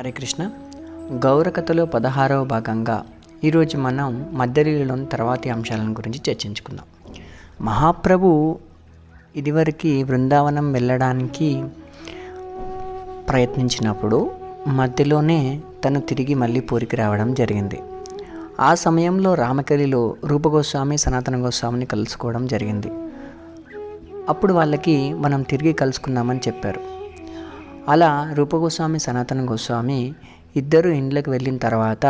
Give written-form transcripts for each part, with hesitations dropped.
హరే కృష్ణ. గౌరకథలో 16వ భాగంగా ఈరోజు మనం మధ్యలీలలోని తర్వాతి అంశాలను గురించి చర్చించుకుందాం. మహాప్రభు ఇదివరకు బృందావనం వెళ్ళడానికి ప్రయత్నించినప్పుడు మధ్యలోనే తను తిరిగి మళ్ళీ పూరికి రావడం జరిగింది. ఆ సమయంలో రామకలిలో రూపగోస్వామి సనాతన గోస్వామిని కలుసుకోవడం జరిగింది. అప్పుడు వాళ్ళకి మనం తిరిగి కలుసుకుందామని చెప్పారు. అలా రూపగోస్వామి సనాతన గోస్వామి ఇద్దరు ఇండ్లకు వెళ్ళిన తర్వాత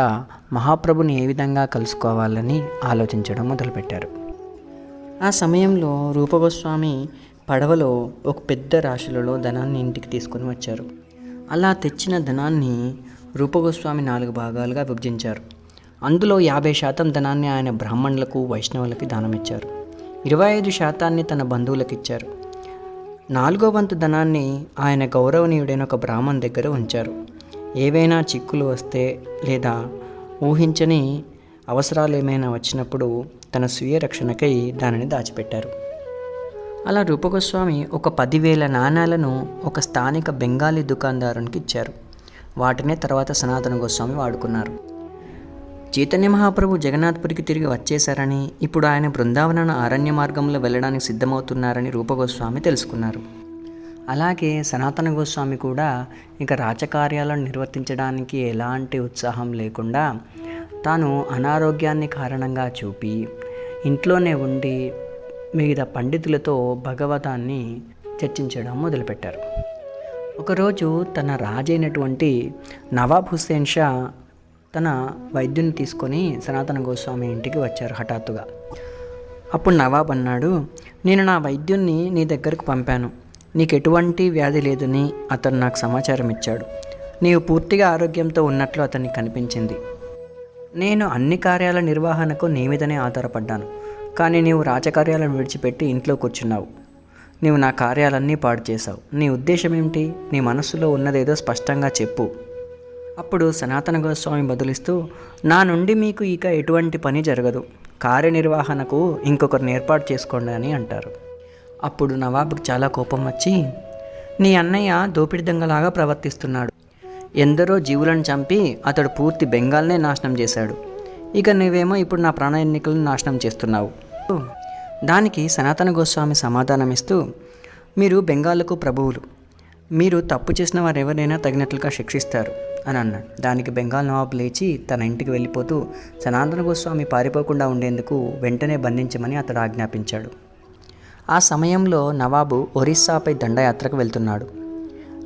మహాప్రభుని ఏ విధంగా కలుసుకోవాలని ఆలోచించడం మొదలుపెట్టారు. ఆ సమయంలో రూపగోస్వామి పడవలో ఒక పెద్ద రాశులలో ధనాన్ని ఇంటికి తీసుకొని వచ్చారు. అలా తెచ్చిన ధనాన్ని రూపగోస్వామి 4 భాగాలుగా విభజించారు. అందులో 50% ధనాన్ని ఆయన బ్రాహ్మణులకు వైష్ణవులకి దానమిచ్చారు. 25% తన బంధువులకు ఇచ్చారు. 4వ వంతు ధనాన్ని ఆయన గౌరవనీయుడైన ఒక బ్రాహ్మణ్ దగ్గర ఉంచారు. ఏవైనా చిక్కులు వస్తే లేదా ఊహించని అవసరాలు ఏమైనా వచ్చినప్పుడు తన స్వీయ రక్షణకై దానిని దాచిపెట్టారు. అలా రూపగోస్వామి ఒక 10,000 నాణాలను ఒక స్థానిక బెంగాలీ దుకాణదారునికి ఇచ్చారు. వాటినే తర్వాత సనాతన గోస్వామి వాడుకున్నారు. చైతన్య మహాప్రభు జగన్నాథ్పురికి తిరిగి వచ్చేశారని, ఇప్పుడు ఆయన బృందావన అరణ్య మార్గంలో వెళ్ళడానికి సిద్ధమవుతున్నారని రూపగోస్వామి తెలుసుకున్నారు. అలాగే సనాతన గోస్వామి కూడా ఇక రాజకార్యాలను నిర్వర్తించడానికి ఎలాంటి ఉత్సాహం లేకుండా తాను అనారోగ్యాన్ని కారణంగా చూపి ఇంట్లోనే ఉండి వివిధ పండితులతో భగవతాన్ని చర్చించడం మొదలుపెట్టారు. ఒకరోజు తన రాజైనటువంటి నవాబ్ హుస్సేన్ షా తన వైద్యుని తీసుకొని సనాతన గోస్వామి ఇంటికి వచ్చారు హఠాత్తుగా. అప్పుడు నవాబ్ అన్నాడు, నేను నా వైద్యున్ని నీ దగ్గరకు పంపాను. నీకు ఎటువంటి వ్యాధి లేదని అతను నాకు సమాచారం ఇచ్చాడు. నీవు పూర్తిగా ఆరోగ్యంతో ఉన్నట్లు అతనికి కనిపించింది. నేను అన్ని కార్యాల నిర్వహణకు నీ మీదనే ఆధారపడ్డాను. కానీ నీవు రాజకార్యాలను విడిచిపెట్టి ఇంట్లో కూర్చున్నావు. నీవు నా కార్యాలన్నీ పాడు చేశావు. నీ ఉద్దేశం ఏమిటి? నీ మనస్సులో ఉన్నదేదో స్పష్టంగా చెప్పు. అప్పుడు సనాతన గోస్వామి బదులిస్తూ, నా నుండి మీకు ఇక ఎటువంటి పని జరగదు. కార్యనిర్వహణకు ఇంకొకరిని ఏర్పాటు చేసుకోండి అని అంటారు. అప్పుడు నవాబుకి చాలా కోపం వచ్చి, నీ అన్నయ్య దోపిడి దొంగలాగా ప్రవర్తిస్తున్నాడు. ఎందరో జీవులను చంపి అతడు పూర్తి బెంగాల్నే నాశనం చేశాడు. ఇక నువ్వేమో ఇప్పుడు నా ప్రాణ ఎన్నికలను నాశనం చేస్తున్నావు. దానికి సనాతన గోస్వామి సమాధానమిస్తూ, మీరు బెంగాల్కు ప్రభువులు. మీరు తప్పు చేసిన వారు ఎవరైనా తగినట్లుగా శిక్షిస్తారు అని అన్నాడు. దానికి బెంగాల్ నవాబు లేచి తన ఇంటికి వెళ్ళిపోతూ సనాతన గోస్వామి పారిపోకుండా ఉండేందుకు వెంటనే బంధించమని అతడు ఆజ్ఞాపించాడు. ఆ సమయంలో నవాబు ఒరిస్సాపై దండయాత్రకు వెళ్తున్నాడు.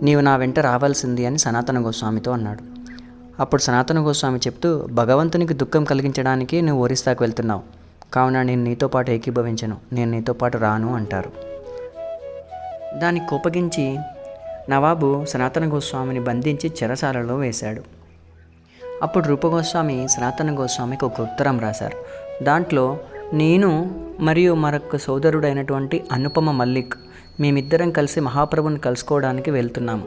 నీవు నా వెంట రావాల్సింది అని సనాతన గోస్వామితో అన్నాడు. అప్పుడు సనాతన గోస్వామి చెప్తూ, భగవంతునికి దుఃఖం కలిగించడానికి నువ్వు ఒరిస్సాకు వెళ్తున్నావు కావున నేను నీతో పాటు ఏకీభవించను, నేను నీతో పాటు రాను అంటారు. దానికి కోపగించి నవాబు సనాతన గోస్వామిని బంధించి చెరసాలలో వేశాడు. అప్పుడు రూపగోస్వామి సనాతన గోస్వామికి ఒక ఉత్తరం రాశారు. దాంట్లో, నేను మరియు మరొక సోదరుడైనటువంటి అనుపమ మల్లిక్ మేమిద్దరం కలిసి మహాప్రభుని కలుసుకోవడానికి వెళ్తున్నాము.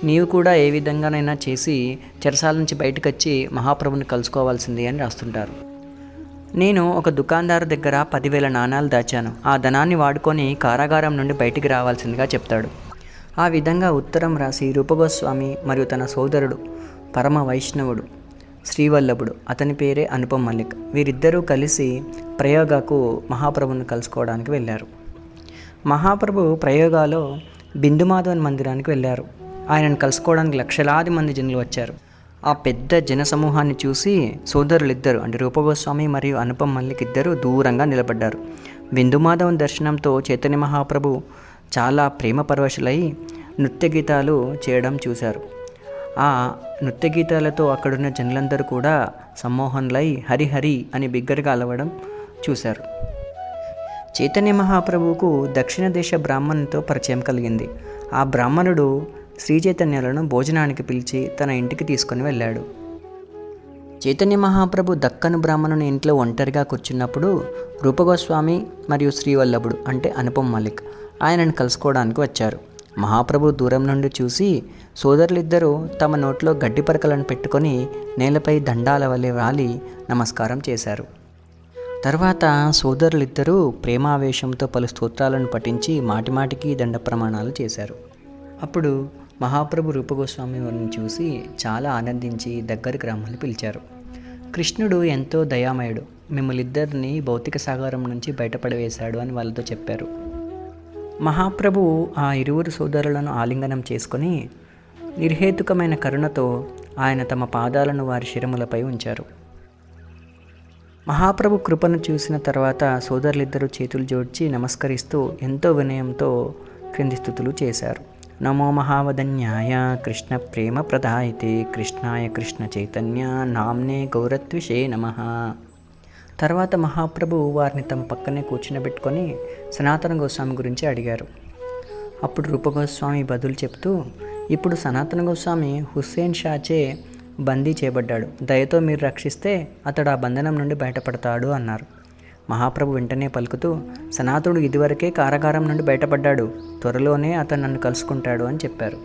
నీవు కూడా ఏ విధంగానైనా చేసి చెరసాల నుంచి బయటకు వచ్చి మహాప్రభుని కలుసుకోవాల్సింది అని రాస్తుంటారు. నేను ఒక దుకాణదారు దగ్గర 10,000 నాణాలు దాచాను. ఆ ధనాన్ని వాడుకొని కారాగారం నుండి బయటికి రావాల్సిందిగా చెప్తాడు. ఆ విధంగా ఉత్తరం రాసి రూపగోస్వామి మరియు తన సోదరుడు పరమ వైష్ణవుడు శ్రీవల్లభుడు, అతని పేరే అనుపమ్ మల్లిక్, వీరిద్దరూ కలిసి ప్రయోగకు మహాప్రభుని కలుసుకోవడానికి వెళ్ళారు. మహాప్రభు ప్రయోగాలో బిందుమాధవన్ మందిరానికి వెళ్ళారు. ఆయనను కలుసుకోవడానికి లక్షలాది మంది జనులు వచ్చారు. ఆ పెద్ద జన సమూహాన్ని చూసి సోదరులిద్దరు అంటే రూపగోస్వామి మరియు అనుపమ్ మల్లిక్ ఇద్దరు దూరంగా నిలబడ్డారు. బిందుమాధవన్ దర్శనంతో చైతన్య మహాప్రభు చాలా ప్రేమ పరవశులై నృత్య గీతాలు చేయడం చూశారు. ఆ నృత్య గీతాలతో అక్కడున్న జనులందరూ కూడా సమ్మోహనులై హరిహరి అని బిగ్గరగా అలవడం చూశారు. చైతన్య మహాప్రభువుకు దక్షిణ దేశ బ్రాహ్మణునితో పరిచయం కలిగింది. ఆ బ్రాహ్మణుడు శ్రీ చైతన్యులను భోజనానికి పిలిచి తన ఇంటికి తీసుకొని వెళ్ళాడు. చైతన్య మహాప్రభు దక్కను బ్రాహ్మణుని ఇంట్లో ఒంటరిగా కూర్చున్నప్పుడు రూపగోస్వామి మరియు శ్రీవల్లభుడు అంటే అనుపమ్ మల్లిక్ ఆయనను కలుసుకోవడానికి వచ్చారు. మహాప్రభు దూరం నుండి చూసి సోదరులిద్దరూ తమ నోట్లో గడ్డి పరకలను పెట్టుకొని నేలపై దండాల వలె వాలి నమస్కారం చేశారు. తర్వాత సోదరులిద్దరూ ప్రేమావేశంతో పలు స్తోత్రాలను పఠించి మాటిమాటికి దండ ప్రమాణాలు చేశారు. అప్పుడు మహాప్రభు రూపగోస్వామి వారిని చూసి చాలా ఆనందించి దగ్గరికి రమ్మని పిలిచారు. కృష్ణుడు ఎంతో దయామయుడు, మిమ్మల్నిద్దరిని భౌతిక సాగరం నుంచి బయటపడవేశాడు అని వాళ్ళతో చెప్పారు. మహాప్రభు ఆ ఇరువురు సోదరులను ఆలింగనం చేసుకొని నిర్హేతుకమైన కరుణతో ఆయన తమ పాదాలను వారి శిరములపై ఉంచారు. మహాప్రభు కృపను చూసిన తర్వాత సోదరులిద్దరూ చేతులు జోడ్చి నమస్కరిస్తూ ఎంతో వినయంతో క్రింది స్తుతులు చేశారు. నమో మహావదన్యాయ కృష్ణ ప్రేమ ప్రదాయితే కృష్ణాయ కృష్ణ చైతన్య నామ్నే గౌరత్విషే నమః. తర్వాత మహాప్రభు వారిని తమ పక్కనే కూర్చునబెట్టుకొని సనాతన గోస్వామి గురించి అడిగారు. అప్పుడు రూపగోస్వామి బదులు చెప్తూ, ఇప్పుడు సనాతన గోస్వామి హుస్సేన్ షాచే బందీ చేయబడ్డాడు, దయతో మీరు రక్షిస్తే అతడు ఆ బంధనం నుండి బయటపడతాడు అన్నారు. మహాప్రభు వెంటనే పలుకుతూ, సనాతనుడు ఇదివరకే కారాగారం నుండి బయటపడ్డాడు, త్వరలోనే అతను నన్ను కలుసుకుంటాడు అని చెప్పారు.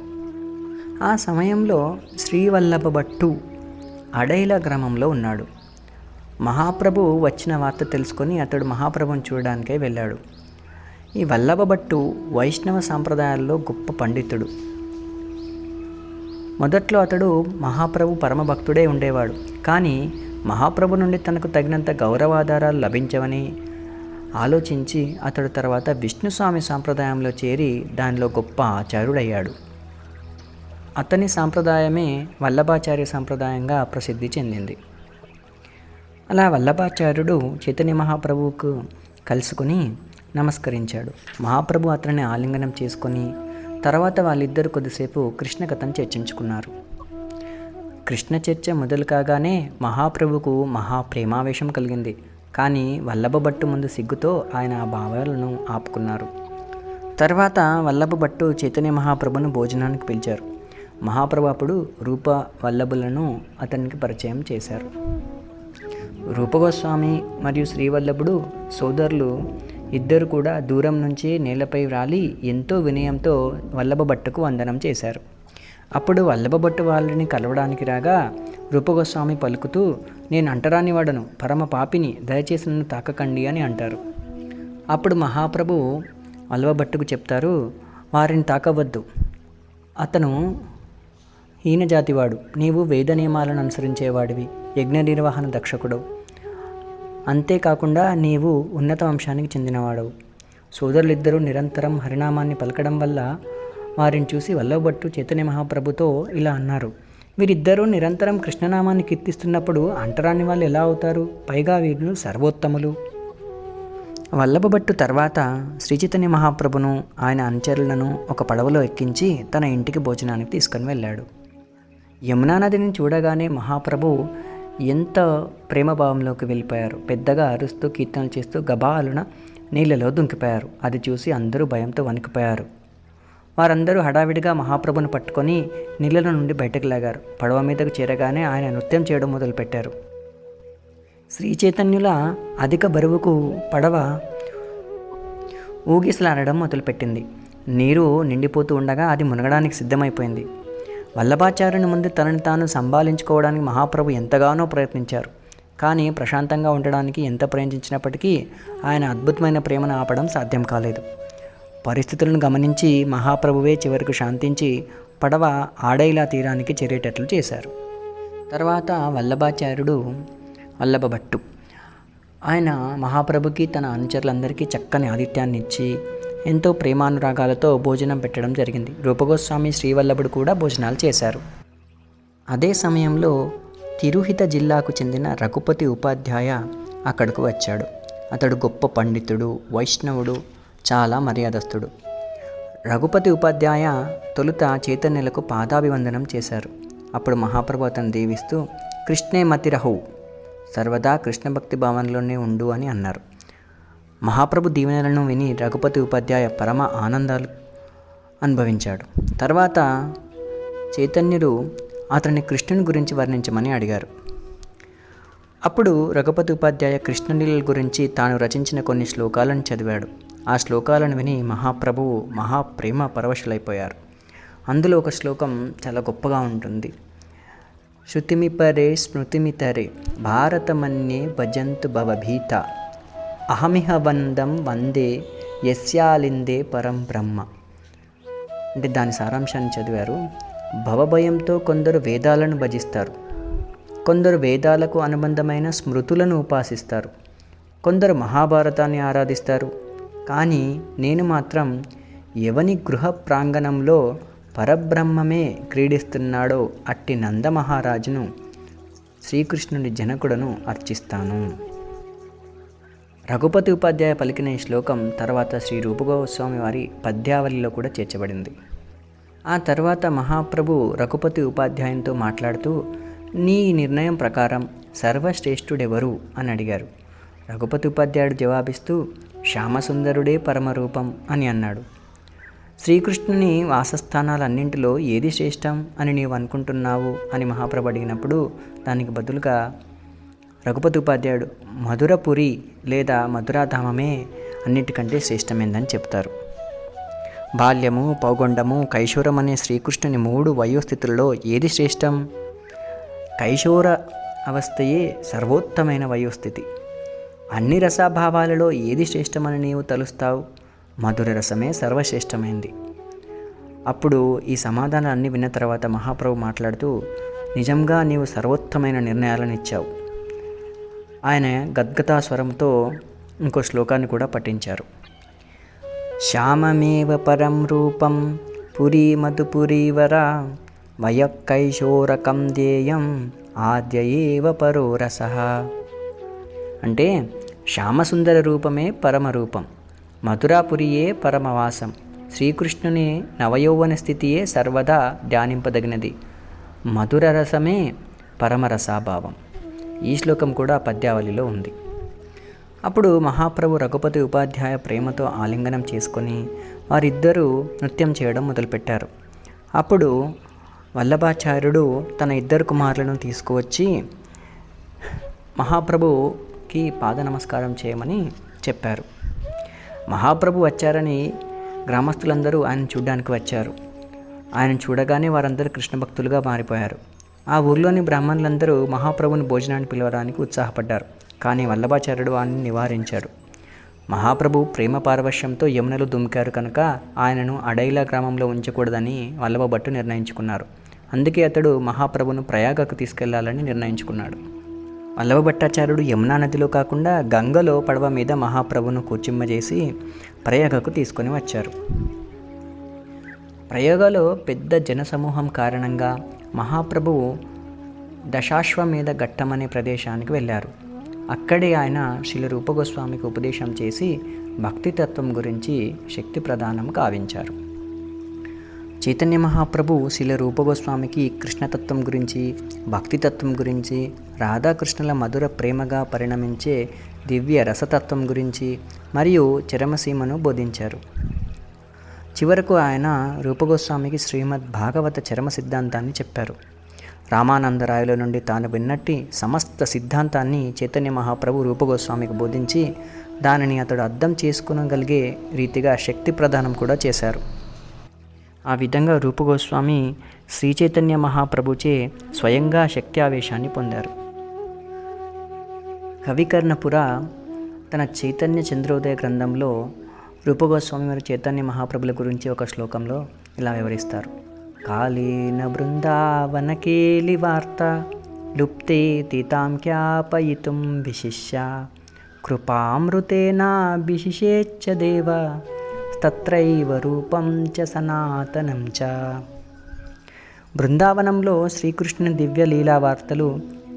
ఆ సమయంలో శ్రీవల్లభ భట్టు అడైల గ్రామంలో ఉన్నాడు. మహాప్రభు వచ్చిన వార్త తెలుసుకొని అతడు మహాప్రభుని చూడడానికే వెళ్ళాడు. ఈ వల్లభ భట్టు వైష్ణవ సాంప్రదాయాల్లో గొప్ప పండితుడు. మొదట్లో అతడు మహాప్రభు పరమభక్తుడే ఉండేవాడు. కానీ మహాప్రభు నుండి తనకు తగినంత గౌరవాధారాలు లభించవని ఆలోచించి అతడు తర్వాత విష్ణుస్వామి సాంప్రదాయంలో చేరి దానిలో గొప్ప ఆచార్యుడయ్యాడు. అతని సాంప్రదాయమే వల్లభాచార్య సాంప్రదాయంగా ప్రసిద్ధి చెందింది. అలా వల్లభాచార్యుడు చైతన్య మహాప్రభువుకు కలుసుకుని నమస్కరించాడు. మహాప్రభు అతన్ని ఆలింగనం చేసుకొని తర్వాత వాళ్ళిద్దరు కొద్దిసేపు కృష్ణ కథను చర్చించుకున్నారు. కృష్ణ చర్చ మొదలు కాగానే మహాప్రభుకు మహాప్రేమావేశం కలిగింది. కానీ వల్లభ భట్టు ముందు సిగ్గుతో ఆయన ఆ భావాలను ఆపుకున్నారు. తర్వాత వల్లభ భట్టు చైతన్య మహాప్రభును భోజనానికి పిలిచారు. మహాప్రభు అప్పుడు రూప వల్లభులను అతనికి పరిచయం చేశారు. రూపగోస్వామి మరియు శ్రీవల్లభుడు సోదరులు ఇద్దరు కూడా దూరం నుంచి నేలపై వ్రాలి ఎంతో వినయంతో వల్లభ భట్టుకు వందనం చేశారు. అప్పుడు వల్లభ భట్టు వాళ్ళని కలవడానికి రాగా రూపగోస్వామి పలుకుతూ, నేను అంటరాని వాడను, పరమ పాపిని, దయచేసి నన్ను తాకకండి అని అంటారు. అప్పుడు మహాప్రభు వల్లభ భట్టుకు చెప్తారు, వారిని తాకవద్దు, అతను హీనజాతివాడు, నీవు వేద నియమాలను అనుసరించేవాడివి, యజ్ఞ నిర్వహణ దక్షకుడు, అంతేకాకుండా నీవు ఉన్నత వంశానికి చెందినవాడవు. సోదరులిద్దరూ నిరంతరం హరినామాన్ని పలకడం వల్ల వారిని చూసి వల్లభ భట్టు చైతన్య మహాప్రభుతో ఇలా అన్నారు, వీరిద్దరూ నిరంతరం కృష్ణనామాన్ని కీర్తిస్తున్నప్పుడు అంటరాని వాళ్ళు ఎలా అవుతారు? పైగా వీరు సర్వోత్తములు. వల్లభ భట్టు తర్వాత శ్రీ చైతన్య మహాప్రభును ఆయన అనుచరులను ఒక పడవలో ఎక్కించి తన ఇంటికి భోజనానికి తీసుకొని వెళ్ళాడు. యమునా నదిని చూడగానే మహాప్రభు ఎంత ప్రేమభావంలోకి వెళ్ళిపోయారు. పెద్దగా అరుస్తూ కీర్తనలు చేస్తూ గబాలున నీళ్ళలో దుంకిపోయారు. అది చూసి అందరూ భయంతో వణికిపోయారు. వారందరూ హడావిడిగా మహాప్రభుని పట్టుకొని నీళ్ళ నుండి బయటకు లాగారు. పడవ మీదకు చేరగానే ఆయన నృత్యం చేయడం మొదలుపెట్టారు. శ్రీ చైతన్యుల అధిక బరువుకు పడవ ఊగిసలాడడం మొదలుపెట్టింది. నీరు నిండిపోతూ ఉండగా అది మునగడానికి సిద్ధమైపోయింది. వల్లభాచార్యుని ముందు తనని తాను సంభాళించుకోవడానికి మహాప్రభు ఎంతగానో ప్రయత్నించారు. కానీ ప్రశాంతంగా ఉండడానికి ఎంత ప్రయత్నించినప్పటికీ ఆయన అద్భుతమైన ప్రేమను ఆపడం సాధ్యం కాలేదు. పరిస్థితులను గమనించి మహాప్రభువే చివరకు శాంతించి పడవ ఆడైలా తీరానికి చేరేటట్లు చేశారు. తర్వాత వల్లభాచార్యుడు వల్లభ భట్టు ఆయన మహాప్రభుకి తన అనుచరులందరికీ చక్కని ఆతిథ్యాన్ని ఇచ్చి ఎంతో ప్రేమానురాగాలతో భోజనం పెట్టడం జరిగింది. రూపగోస్వామి శ్రీవల్లభుడు కూడా భోజనాలు చేశారు. అదే సమయంలో తిరుహిత జిల్లాకు చెందిన రఘుపతి ఉపాధ్యాయ అక్కడకు వచ్చాడు. అతడు గొప్ప పండితుడు, వైష్ణవుడు, చాలా మర్యాదస్తుడు. రఘుపతి ఉపాధ్యాయ తొలుత చైతన్యులకు పాదాభివందనం చేశారు. అప్పుడు మహాప్రభు అతను దీవిస్తూ, కృష్ణే మతిరహు, సర్వదా కృష్ణ భక్తి భావనలోనే ఉండు అని అన్నారు. మహాప్రభు దీవెనలను విని రఘుపతి ఉపాధ్యాయ పరమ ఆనందాలు అనుభవించాడు. తర్వాత చైతన్యుడు అతన్ని కృష్ణుని గురించి వర్ణించమని అడిగారు. అప్పుడు రఘుపతి ఉపాధ్యాయ కృష్ణలీల గురించి తాను రచించిన కొన్ని శ్లోకాలను చదివాడు. ఆ శ్లోకాలను విని మహాప్రభువు మహాప్రేమ పరవశులైపోయారు. అందులో ఒక శ్లోకం చాలా గొప్పగా ఉంటుంది. శృతిమిపరే స్మృతిమితరే భారతమన్యే భజంతు భవభీత అహమిహ వందం వందే యస్యాలిందే పరం బ్రహ్మ. అంటే దాని సారాంశాన్ని చదివారు. భవభయంతో కొందరు వేదాలను భజిస్తారు, కొందరు వేదాలకు అనుబంధమైన స్మృతులను ఉపాసిస్తారు, కొందరు మహాభారతాన్ని ఆరాధిస్తారు. కానీ నేను మాత్రం ఎవని గృహ ప్రాంగణంలో పరబ్రహ్మమే క్రీడిస్తున్నాడో అట్టి నందమహారాజును, శ్రీకృష్ణుని జనకుడను అర్చిస్తాను. రఘుపతి ఉపాధ్యాయ పలికిన ఈ శ్లోకం తర్వాత శ్రీ రూపగోస్వామి వారి పద్యావళిలో కూడా చేర్చబడింది. ఆ తర్వాత మహాప్రభు రఘుపతి ఉపాధ్యాయంతో మాట్లాడుతూ, నీ నిర్ణయం ప్రకారం సర్వశ్రేష్ఠుడెవరు అని అడిగారు. రఘుపతి ఉపాధ్యాయుడు జవాబిస్తూ, శ్యామసుందరుడే పరమరూపం అని అన్నాడు. శ్రీకృష్ణుని వాసస్థానాలన్నింటిలో ఏది శ్రేష్టం అని నీవు అనుకుంటున్నావు అని మహాప్రభు అడిగినప్పుడు దానికి బదులుగా రఘుపతి ఉపాధ్యాయుడు మధురపురి లేదా మధురాధామమే అన్నిటికంటే శ్రేష్టమైందని చెప్తారు. బాల్యము, పౌగొండము, కైశోరం అనే శ్రీకృష్ణుని 3 వయోస్థితులలో ఏది శ్రేష్టం? కైశోర అవస్థయే సర్వోత్తమైన వయోస్థితి. అన్ని రసాభావాలలో ఏది శ్రేష్టమని నీవు తలుస్తావు? మధుర రసమే సర్వశ్రేష్టమైంది. అప్పుడు ఈ సమాధానాలన్నీ విన్న తర్వాత మహాప్రభు మాట్లాడుతూ, నిజంగా నీవు సర్వోత్తమైన నిర్ణయాలను ఇచ్చావు. ఆయన గద్గతా స్వరంతో ఇంకో శ్లోకాన్ని కూడా పఠించారు. శ్యామమేవ పరం రూపం పురీ మధుపురీవర వయకైశోరకం ధ్యేయం ఆద్య ఏవ పరో రసః. అంటే శ్యామసుందర రూపమే పరమరూపం, మధురాపురియే పరమవాసం, శ్రీకృష్ణుని నవయౌవన స్థితియే సర్వదా ధ్యానింపదగినది, మధుర రసమే పరమరసాభావం. ఈ శ్లోకం కూడా పద్యావళిలో ఉంది. అప్పుడు మహాప్రభు రఘుపతి ఉపాధ్యాయ ప్రేమతో ఆలింగనం చేసుకొని వారిద్దరూ నృత్యం చేయడం మొదలుపెట్టారు. అప్పుడు వల్లభాచార్యుడు తన 2 కుమారులను తీసుకువచ్చి మహాప్రభుకి పాద నమస్కారం చేయమని చెప్పారు. మహాప్రభు వచ్చారని గ్రామస్తులందరూ ఆయన చూడడానికి వచ్చారు. ఆయన చూడగానే వారందరూ కృష్ణ భక్తులుగా మారిపోయారు. ఆ ఊర్లోని బ్రాహ్మణులందరూ మహాప్రభుని భోజనాన్ని పిలవడానికి ఉత్సాహపడ్డారు. కానీ వల్లభాచార్యుడు వారిని నివారించాడు. మహాప్రభు ప్రేమ పారవశ్యంతో యమునలో దుమికారు కనుక ఆయనను అడైలా గ్రామంలో ఉంచకూడదని వల్లభ భట్టు నిర్ణయించుకున్నారు. అందుకే అతడు మహాప్రభును ప్రయాగకు తీసుకెళ్లాలని నిర్ణయించుకున్నాడు. వల్లభ భట్టాచార్యుడు యమునా నదిలో కాకుండా గంగలో పడవ మీద మహాప్రభును కూర్చుమ్మజేసి ప్రయాగకు తీసుకొని వచ్చారు. ప్రయాగలో పెద్ద జనసమూహం కారణంగా మహాప్రభువు దశాశ్వమేధ ఘట్టమనే ప్రదేశానికి వెళ్ళారు. అక్కడే ఆయన శ్రీల రూపగోస్వామికి ఉపదేశం చేసి భక్తితత్వం గురించి శక్తి ప్రదానం కావించారు. చైతన్య మహాప్రభు శ్రీల రూపగోస్వామికి కృష్ణతత్వం గురించి, భక్తితత్వం గురించి, రాధాకృష్ణుల మధుర ప్రేమగా పరిణమించే దివ్య రసతత్వం గురించి మరియు చరమసీమను బోధించారు. చివరకు ఆయన రూపగోస్వామికి శ్రీమద్ భాగవత చరమ సిద్ధాంతాన్ని చెప్పారు. రామానందరాయల నుండి తాను విన్నట్టి సమస్త సిద్ధాంతాన్ని చైతన్య మహాప్రభు రూపగోస్వామికి బోధించి దానిని అతడు అర్థం చేసుకోగలిగే రీతిగా శక్తి ప్రదానం కూడా చేశారు. ఆ విధంగా రూపగోస్వామి శ్రీ చైతన్య మహాప్రభుచే స్వయంగా శక్తి ఆవేశాన్ని పొందారు. కవికర్ణపుర తన చైతన్య చంద్రోదయ గ్రంథంలో రూపగోస్వామి వారి చైతన్య మహాప్రభుల గురించి ఒక శ్లోకంలో ఇలా వివరిస్తారు. కాళేన బృందావన కేలి వార్త లుప్తే తీతాం ఖ్యాపయితుం విశిష్య కృపామృతేనా విశిషేచ్చ దేవ తత్రైవ రూపం చ సనాతనం చ. బృందావనంలో శ్రీకృష్ణుని దివ్య లీలా వార్తలు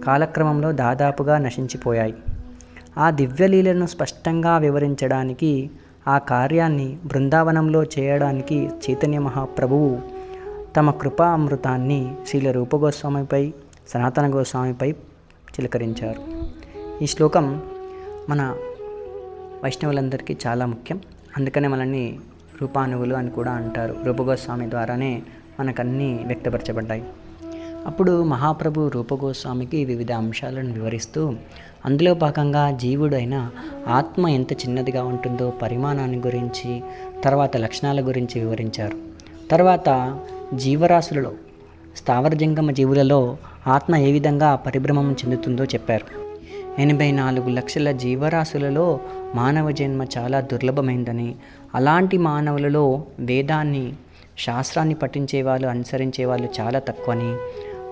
కాలక్రమంలో దాదాపుగా నశించిపోయాయి. ఆ దివ్యలీలను స్పష్టంగా వివరించడానికి, ఆ కార్యాన్ని బృందావనంలో చేయడానికి చైతన్య మహాప్రభువు తమ కృపా అమృతాన్ని శ్రీల రూపగోస్వామిపై, సనాతన గోస్వామిపై చిలకరించారు. ఈ శ్లోకం మన వైష్ణవులందరికీ చాలా ముఖ్యం. అందుకనే మనల్ని రూపానుగులు అని కూడా అంటారు. రూపగోస్వామి ద్వారానే మనకన్నీ వ్యక్తపరచబడ్డాయి. అప్పుడు మహాప్రభు రూపగోస్వామికి వివిధ అంశాలను వివరిస్తూ అందులో భాగంగా జీవుడైన ఆత్మ ఎంత చిన్నదిగా ఉంటుందో పరిమాణాన్ని గురించి, తర్వాత లక్షణాల గురించి వివరించారు. తర్వాత జీవరాశులలో, స్థావర జంగమ జీవులలో ఆత్మ ఏ విధంగా పరిభ్రమం చెందుతుందో చెప్పారు. 84 లక్షల జీవరాశులలో మానవ జన్మ చాలా దుర్లభమైందని, అలాంటి మానవులలో వేదాన్ని శాస్త్రాన్ని పఠించే వాళ్ళు, అనుసరించే వాళ్ళు చాలా తక్కువని,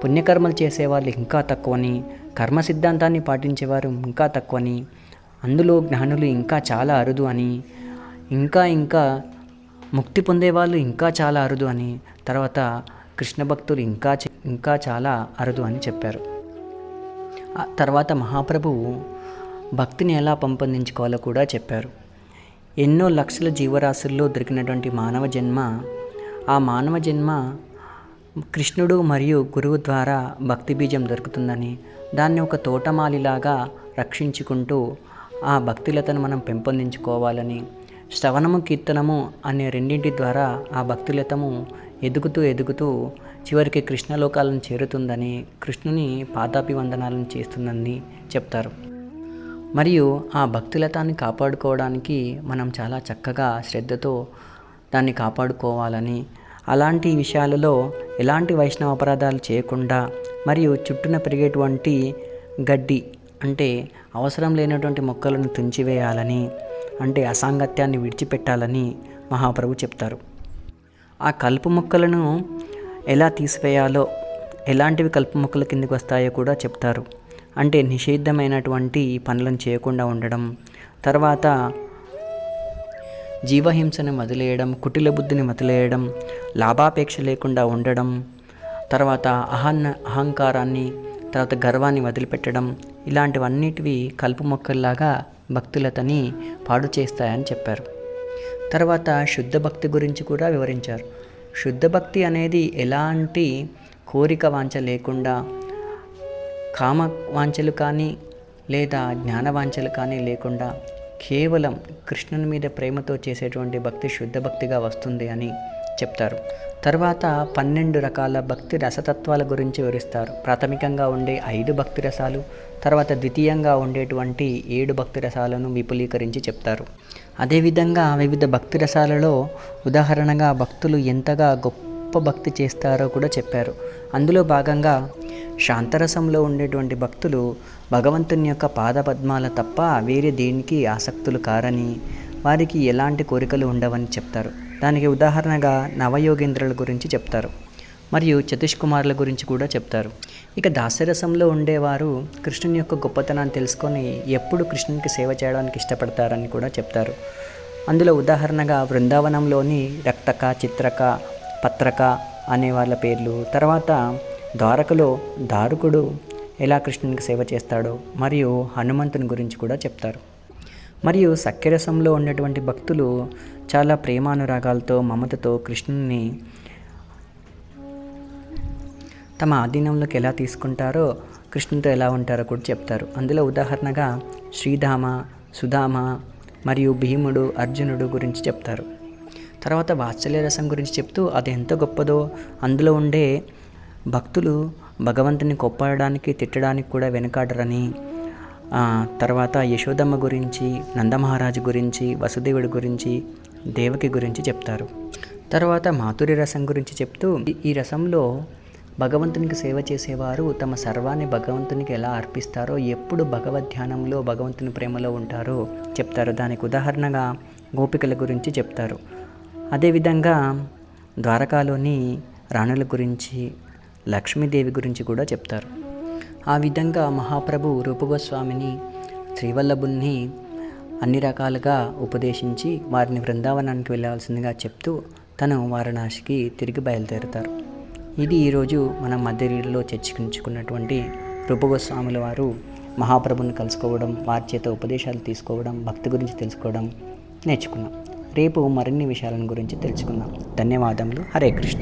పుణ్యకర్మలు చేసేవాళ్ళు ఇంకా తక్కువని, కర్మ సిద్ధాంతాన్ని పాటించేవారు ఇంకా తక్కువని, అందులో జ్ఞానులు ఇంకా చాలా అరుదు అని, ఇంకా ముక్తి పొందేవాళ్ళు ఇంకా చాలా అరుదు అని, తర్వాత కృష్ణ భక్తులు ఇంకా చాలా అరుదు అని చెప్పారు. తర్వాత మహాప్రభువు భక్తిని ఎలా పెంపొందించుకోవాలో కూడా చెప్పారు. ఎన్నో లక్షల జీవరాశుల్లో దొరికినటువంటి మానవ జన్మ, ఆ మానవ జన్మ కృష్ణుడు మరియు గురువు ద్వారా భక్తి బీజం దొరుకుతుందని, దాన్ని ఒక తోటమాలిలాగా రక్షించుకుంటూ ఆ భక్తిలతను మనం పెంపొందించుకోవాలని, శ్రవణము కీర్తనము అనే రెండింటి ద్వారా ఆ భక్తిలతము ఎదుగుతూ చివరికి కృష్ణలోకాలను చేరుతుందని, కృష్ణుని పాదాభివందనాలను చేస్తుందని చెప్తారు. మరియు ఆ భక్తిలతాన్ని కాపాడుకోవడానికి మనం చాలా చక్కగా శ్రద్ధతో దాన్ని కాపాడుకోవాలని, అలాంటి విషయాలలో ఎలాంటి వైష్ణవ అపరాధాలు చేయకుండా, మరియు చుట్టూన పెరిగేటువంటి గడ్డి అంటే అవసరం లేనటువంటి మొక్కలను తుంచివేయాలని, అంటే అసాంగత్యాన్ని విడిచిపెట్టాలని మహాప్రభు చెప్తారు. ఆ కలుపు మొక్కలను ఎలా తీసివేయాలో, ఎలాంటివి కలుపు మొక్కల కిందకి వస్తాయో కూడా చెప్తారు. అంటే నిషిద్ధమైనటువంటి పనులను చేయకుండా ఉండడం, తర్వాత జీవహింసను వదిలేయడం, కుటిల బుద్ధిని వదిలేయడం, లాభాపేక్ష లేకుండా ఉండడం, తర్వాత అహంకారాన్ని, తర్వాత గర్వాన్ని వదిలిపెట్టడం, ఇలాంటివన్నిటివి కలుపు మొక్కల్లాగా భక్తులతని పాడు చేస్తాయని చెప్పారు. తర్వాత శుద్ధ భక్తి గురించి కూడా వివరించారు. శుద్ధ భక్తి అనేది ఎలాంటి కోరిక వాంఛ లేకుండా, కామ వాంఛలు కానీ లేదా జ్ఞాన వాంఛలు కానీ లేకుండా కేవలం కృష్ణుని మీద ప్రేమతో చేసేటువంటి భక్తి శుద్ధ భక్తిగా వస్తుంది అని చెప్తారు. తర్వాత 12 రకాల భక్తి రసతత్వాల గురించి వివరిస్తారు. ప్రాథమికంగా ఉండే 5 భక్తి రసాలు, తర్వాత ద్వితీయంగా ఉండేటువంటి 7 భక్తి రసాలను విపులీకరించి చెప్తారు. అదేవిధంగా వివిధ భక్తి రసాలలో ఉదాహరణగా భక్తులు ఎంతగా గొప్ప భక్తి చేస్తారో కూడా చెప్పారు. అందులో భాగంగా శాంతరసంలో ఉండేటువంటి భక్తులు భగవంతుని యొక్క పాదపద్మాల తప్ప వేరే దేనికి ఆసక్తులు కారని, వారికి ఎలాంటి కోరికలు ఉండవని చెప్తారు. దానికి ఉదాహరణగా నవయోగేంద్రుల గురించి చెప్తారు, మరియు చతుష్కుమారుల గురించి కూడా చెప్తారు. ఇక దాస్యరసంలో ఉండేవారు కృష్ణుని యొక్క గొప్పతనాన్ని తెలుసుకొని ఎప్పుడు కృష్ణునికి సేవ చేయడానికి ఇష్టపడతారని కూడా చెప్తారు. అందులో ఉదాహరణగా బృందావనంలోని రక్తక, చిత్రక, పత్రక అనే వాళ్ళ పేర్లు, తర్వాత ద్వారకలో దారుకుడు ఎలా కృష్ణునికి సేవ చేస్తాడో, మరియు హనుమంతుని గురించి కూడా చెప్తారు. మరియు సఖ్యరసంలో ఉన్నటువంటి భక్తులు చాలా ప్రేమానురాగాలతో, మమతతో కృష్ణుని తమ ఆధీనంలోకి ఎలా తీసుకుంటారో, కృష్ణునితో ఎలా ఉంటారో కూడా చెప్తారు. అందులో ఉదాహరణగా శ్రీధామ, సుధామ మరియు భీముడు, అర్జునుడు గురించి చెప్తారు. తర్వాత వాత్సల్య రసం గురించి చెప్తూ అది ఎంత గొప్పదో, అందులో ఉండే భక్తులు భగవంతుని కొప్పడానికి, తిట్టడానికి కూడా వెనకాడరని, తర్వాత యశోదమ్మ గురించి, నందమహారాజు గురించి, వసుదేవుడి గురించి, దేవకి గురించి చెప్తారు. తర్వాత మాధుర్య రసం గురించి చెప్తూ ఈ రసంలో భగవంతునికి సేవ చేసేవారు తమ సర్వాన్ని భగవంతునికి ఎలా అర్పిస్తారో, ఎప్పుడు భగవద్ధ్యానంలో భగవంతుని ప్రేమలో ఉంటారో చెప్తారు. దానికి ఉదాహరణగా గోపికల గురించి చెప్తారు. అదేవిధంగా ద్వారకాలోని రాణుల గురించి, లక్ష్మీదేవి గురించి కూడా చెప్తారు. ఆ విధంగా మహాప్రభు రూపగోస్వామిని, శ్రీవల్లభుని అన్ని రకాలుగా ఉపదేశించి వారిని బృందావనానికి వెళ్ళాల్సిందిగా చెప్తూ తను వారణాసికి తిరిగి బయలుదేరుతారు. ఇది ఈరోజు మనం మధ్యరీడిలో చర్చించుకున్నటువంటి రూపగోస్వాముల వారు మహాప్రభుని కలుసుకోవడం, వారి చేత ఉపదేశాలు తీసుకోవడం, భక్తి గురించి తెలుసుకోవడం నేర్చుకున్నాం. రేపు మరిన్ని విషయాలను గురించి తెలుసుకుందాం. ధన్యవాదములు. హరే కృష్ణ.